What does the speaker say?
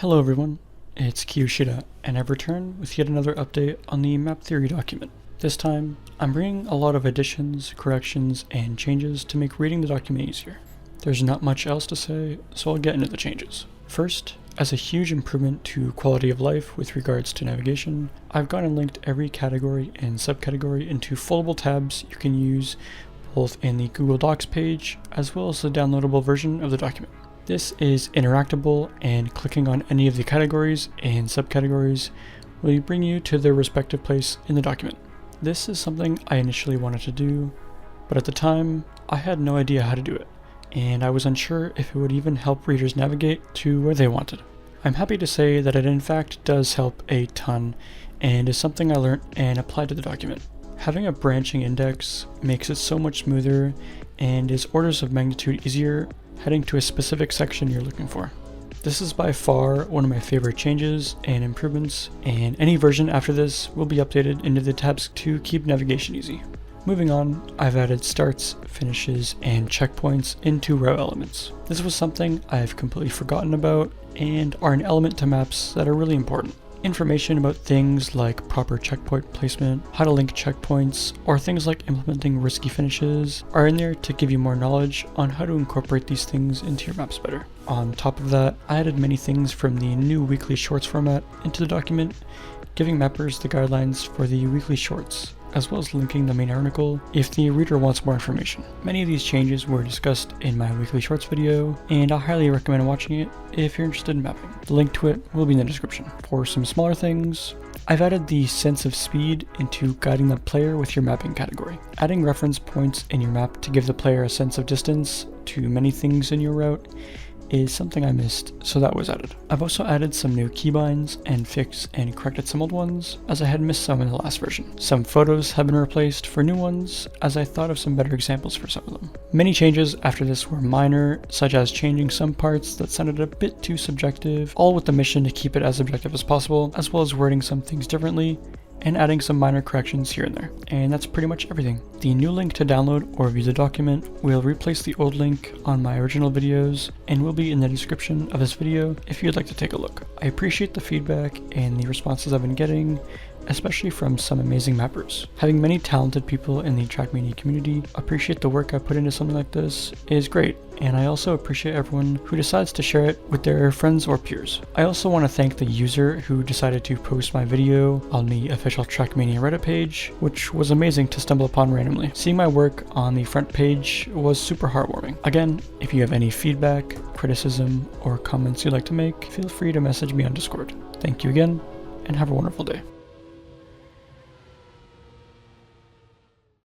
Hello everyone, it's Kiyoshida, and I've returned with yet another update on the map theory document. This time, I'm bringing a lot of additions, corrections, and changes to make reading the document easier. There's not much else to say, so I'll get into the changes. First, as a huge improvement to quality of life with regards to navigation, I've gone and linked every category and subcategory into foldable tabs you can use both in the Google Docs page as well as the downloadable version of the document. This is interactable, and clicking on any of the categories and subcategories will bring you to their respective place in the document. This is something I initially wanted to do, but at the time I had no idea how to do it, and I was unsure if it would even help readers navigate to where they wanted. I'm happy to say that it in fact does help a ton, and is something I learned and applied to the document. Having a branching index makes it so much smoother and is orders of magnitude easier heading to a specific section you're looking for. This is by far one of my favorite changes and improvements, and any version after this will be updated into the tabs to keep navigation easy. Moving on, I've added starts, finishes, and checkpoints into route elements. This was something I've completely forgotten about and are an element to maps that are really important. Information about things like proper checkpoint placement, how to link checkpoints, or things like implementing risky finishes are in there to give you more knowledge on how to incorporate these things into your maps better. On top of that, I added many things from the new weekly shorts format into the document, giving mappers the guidelines for the weekly shorts, as well as linking the main article if the reader wants more information. Many of these changes were discussed in my weekly shorts video, and I highly recommend watching it if you're interested in mapping. The link to it will be in the description. For some smaller things, I've added the sense of speed into guiding the player with your mapping category. Adding reference points in your map to give the player a sense of distance to many things in your route is something I missed, so that was added. I've also added some new keybinds and fixed and corrected some old ones, as I had missed some in the last version. Some photos have been replaced for new ones, as I thought of some better examples for some of them. Many changes after this were minor, such as changing some parts that sounded a bit too subjective, all with the mission to keep it as objective as possible, as well as wording some things differently, and adding some minor corrections here and there. And that's pretty much everything. The new link to download or view the document will replace the old link on my original videos and will be in the description of this video if you'd like to take a look. I appreciate the feedback and the responses I've been getting, especially from some amazing mappers. Having many talented people in the Trackmania community appreciate the work I put into something like this is great, and I also appreciate everyone who decides to share it with their friends or peers. I also want to thank the user who decided to post my video on the official Trackmania Reddit page, which was amazing to stumble upon randomly. Seeing my work on the front page was super heartwarming. Again, if you have any feedback, criticism, or comments you'd like to make, feel free to message me on Discord. Thank you again, and have a wonderful day.